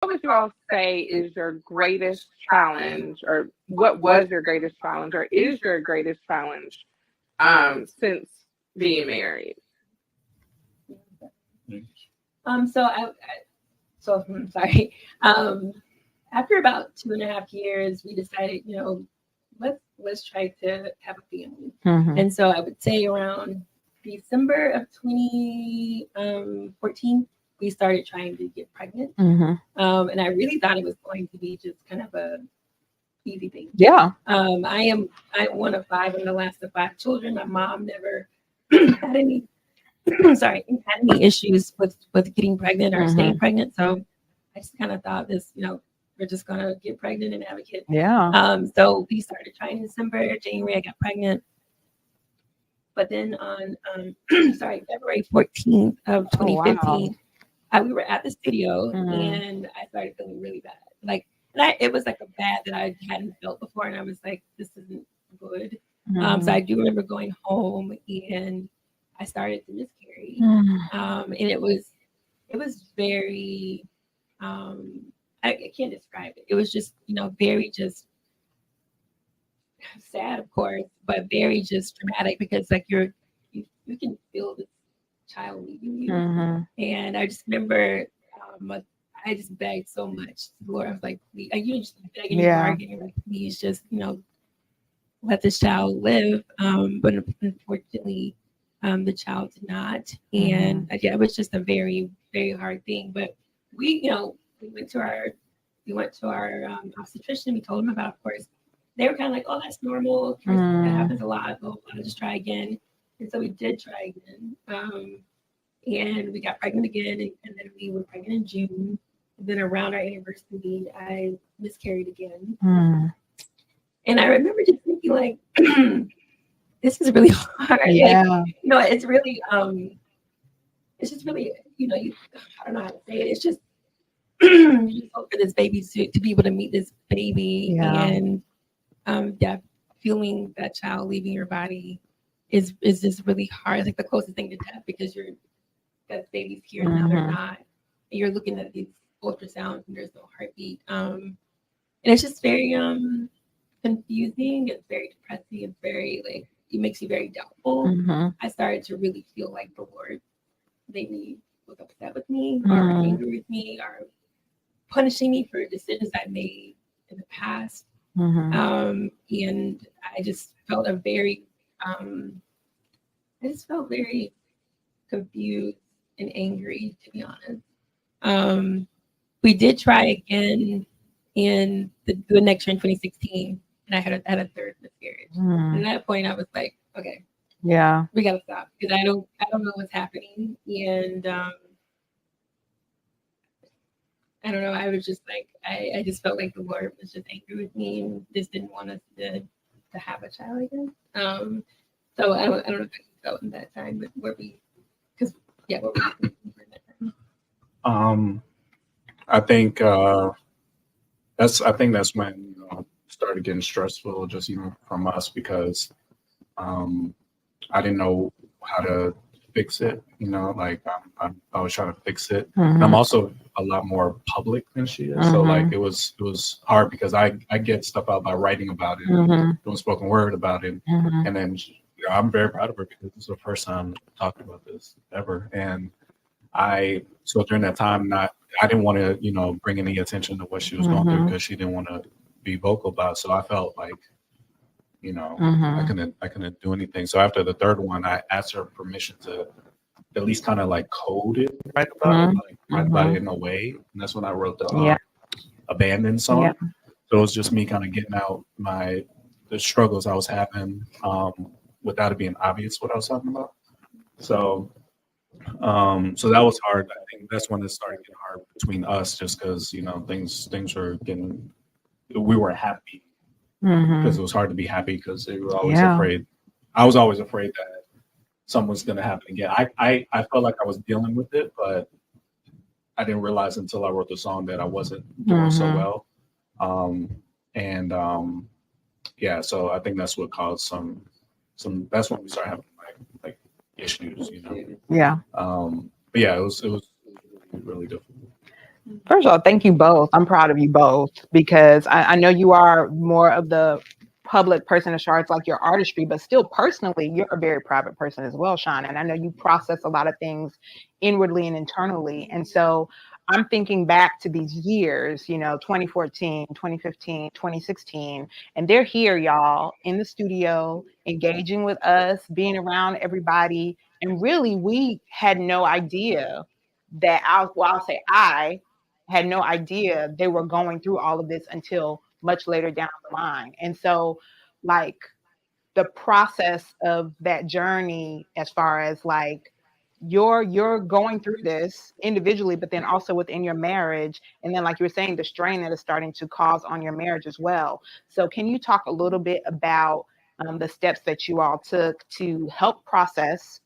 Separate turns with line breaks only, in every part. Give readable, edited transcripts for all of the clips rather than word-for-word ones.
what would you all say is your greatest challenge, or what was your greatest challenge, or is your greatest challenge since being married?
So I'm sorry. After about 2.5 years, we decided, let's try to have a family. And so I would say around December of 2014, we started trying to get pregnant. And I really thought it was going to be just kind of a easy thing.
Yeah.
I'm one of five. I'm the last of five children. My mom never had any had any issues with getting pregnant or staying pregnant. So I just kind of thought this, we're just gonna get pregnant and have a kid.
Yeah.
So we started trying in December. January I got pregnant. But then on February 14th of 2015, we were at the studio and I started feeling really bad. It was like a bad that I hadn't felt before, and I was like, this isn't good. So I do remember going home and I started to miscarry. And it was very I can't describe it. It was just, very just sad, of course, but very just dramatic, because like you can feel the child leaving you. And I just remember I just begged so much to the Lord. I was like, please, you just begging and bargaining, like, please just, let this child live. But unfortunately, the child did not. And it was just a very, very hard thing. But we went to our obstetrician. We told him about, of course. They were kind of like, oh, that's normal. That happens a lot. I'll just try again. And so we did try again. And we got pregnant again. And then we were pregnant in June. And then around our anniversary, I miscarried again. And I remember just thinking, like, this is really hard.
Yeah.
Like, it's really, it's just really, I don't know how to say it. It's just, you just hope for this baby to be able to meet this baby. And feeling that child leaving your body is just really hard. It's like the closest thing to death, because that baby's here and now they're not. And you're looking at these ultrasounds and there's no heartbeat. And it's just very confusing. It's very depressing. It's very it makes you very doubtful. I started to really feel like the Lord maybe was upset with me or angry with me or punishing me for decisions I made in the past. And I just felt very confused and angry, to be honest. We did try again in the next year in 2016, and I had a third miscarriage. And at that point, I was like, okay, we gotta stop, because I don't know what's happening, and I don't know. I was just like, I just felt like the Lord was just angry with me and just didn't want us to have a child again. So I don't know if I felt in that time, but where we in that time.
I think that's when it started getting stressful, just from us, because I didn't know how to fix it. I was trying to fix it. And I'm also a lot more public than she is, so it was hard, because I get stuff out by writing about it, doing spoken word about it, and then I'm very proud of her, because this is the first time talking about this ever. And so during that time, I didn't want to, bring any attention to what she was going through, because she didn't want to be vocal about it. So I felt like, I couldn't do anything. So after the third one, I asked her permission to at least kind of code it, write about it in a way. And that's when I wrote the Abandoned song. Yeah. So it was just me kind of getting out the struggles I was having, without it being obvious what I was talking about. So that was hard. I think that's when it started getting hard between us, just because things were getting. We were happy, because it was hard to be happy, because they were always afraid. I was always afraid that something was going to happen again. I felt like I was dealing with it, but I didn't realize until I wrote the song that I wasn't doing so well. So I think that's what caused some. That's when we started having like issues,
Yeah.
But yeah, it was really difficult.
First of all, thank you both. I'm proud of you both because I know you are more of the public person as far as like your artistry, but still personally, you're a very private person as well, Sean. And I know you process a lot of things inwardly and internally. And so I'm thinking back to these years, 2014, 2015, 2016, and they're here, y'all, in the studio, engaging with us, being around everybody. And really, we had no idea that I'll say I had no idea they were going through all of this until much later down the line. And so, like, the process of that journey, as far as like you're going through this individually, but then also within your marriage, and then like you were saying, the strain that is starting to cause on your marriage as well. So, can you talk a little bit about the steps that you all took to help process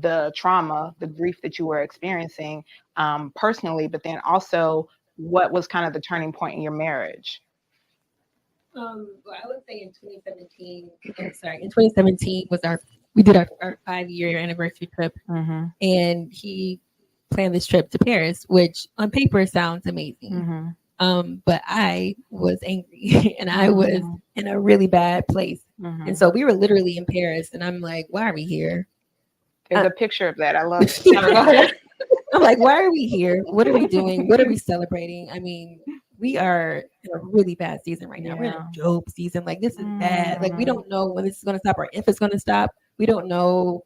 the trauma, the grief that you were experiencing personally, but then also what was kind of the turning point in your marriage?
Well, I would say in 2017, in 2017 was we did our 5-year anniversary trip, and he planned this trip to Paris, which on paper sounds amazing. But I was angry and I was in a really bad place. And so we were literally in Paris, and I'm like, why are we here?
There's a picture of that. I love it.
I'm like, why are we here? What are we doing? What are we celebrating? I mean, we are in a really bad season right now. We're in a dope season. Like, this is bad. Like, we don't know when this is going to stop or if it's going to stop. We don't know,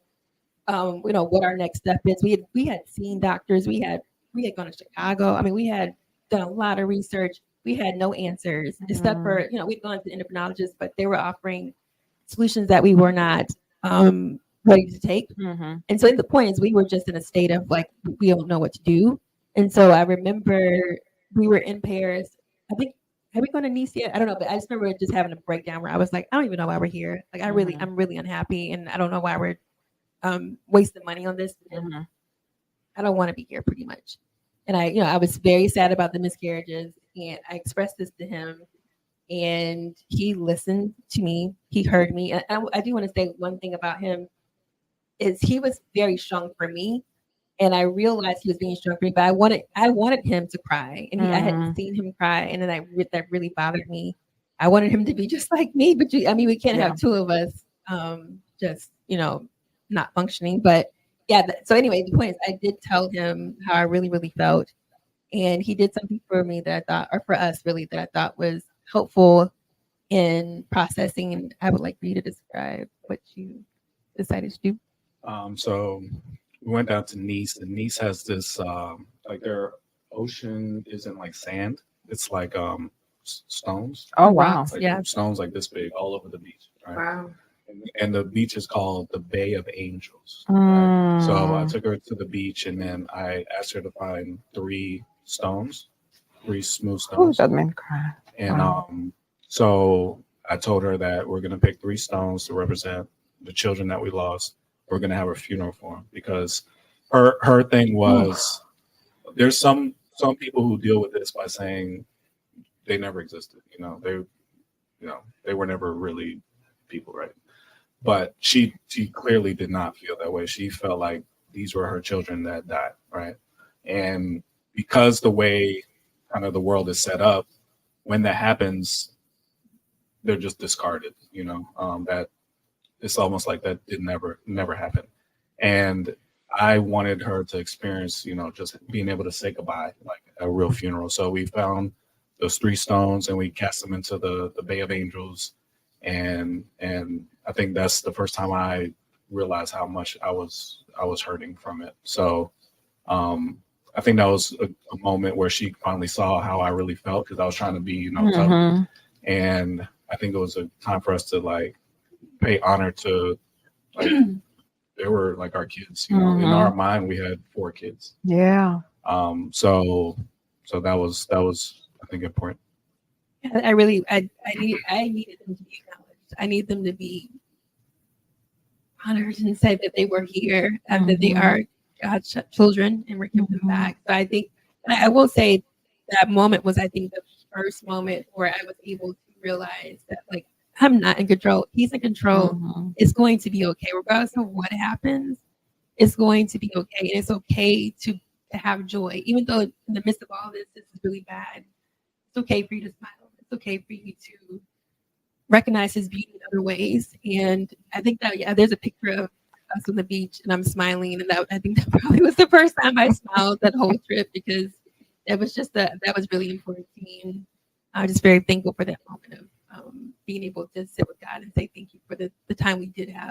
what our next step is. We had seen doctors. We had gone to Chicago. I mean, we had done a lot of research. We had no answers except for, we'd gone to endocrinologists, but they were offering solutions that we were not ready to take. And so the point is, we were just in a state of like, we don't know what to do. And so I remember we were in Paris. I think, have we gone to Nice yet? I don't know, but I just remember just having a breakdown where I was like, I don't even know why we're here. Like, I'm really unhappy, and I don't know why we're wasting money on this. I don't want to be here, pretty much. And I was very sad about the miscarriages, and I expressed this to him, and he listened to me. He heard me. And I do want to say one thing about him is he was very strong for me. And I realized he was being strong for me, but I wanted him to cry, and I hadn't seen him cry, and then that really bothered me. I wanted him to be just like me, but we can't have two of us just not functioning. But so anyway, the point is, I did tell him how I really, really felt, and he did something for me that I thought, or for us really, that I thought was helpful in processing. And I would like for you to describe what you decided to do.
So we went down to Nice, and Nice has this like their ocean isn't like sand; it's like stones.
Oh wow!
Like stones like this big all over the beach. Right? Wow! And the beach is called the Bay of Angels. Right? So I took her to the beach, and then I asked her to find 3 smooth stones.
That made me cry.
And so I told her that we're gonna pick 3 stones to represent the children that we lost. We're gonna have a funeral for them, because her thing was, there's some people who deal with this by saying they never existed. They were never really people, right? But she clearly did not feel that way. She felt like these were her children that died, right? And because the way kind of the world is set up, when that happens, they're just discarded. That it's almost like that did never happen. And I wanted her to experience, just being able to say goodbye, like a real funeral. So we found those 3 stones, and we cast them into the Bay of Angels. And I think that's the first time I realized how much I was hurting from it. So I think that was a moment where she finally saw how I really felt, because I was trying to be, tough. And I think it was a time for us to like pay honor to, like, they were like our kids. In our mind, we had 4 kids. Yeah. So that was I think important.
I needed them to be acknowledged. I need them to be honored and said that they were here and that they are God's children, and we're giving them back. So I think, I will say, that moment was, I think, the first moment where I was able to realize that, like, I'm not in control. He's in control. It's going to be okay. Regardless of what happens, it's going to be okay. And it's okay to to have joy, even though in the midst of all this is really bad. It's okay for you to smile. It's okay for you to recognize his beauty in other ways. And I think that, yeah, there's a picture of us on the beach and I'm smiling. And that, I think that probably was the first time I smiled that whole trip, because that was just that was really important to me. And I'm just very thankful for that moment of being able to sit with God and say thank you for the time we did have.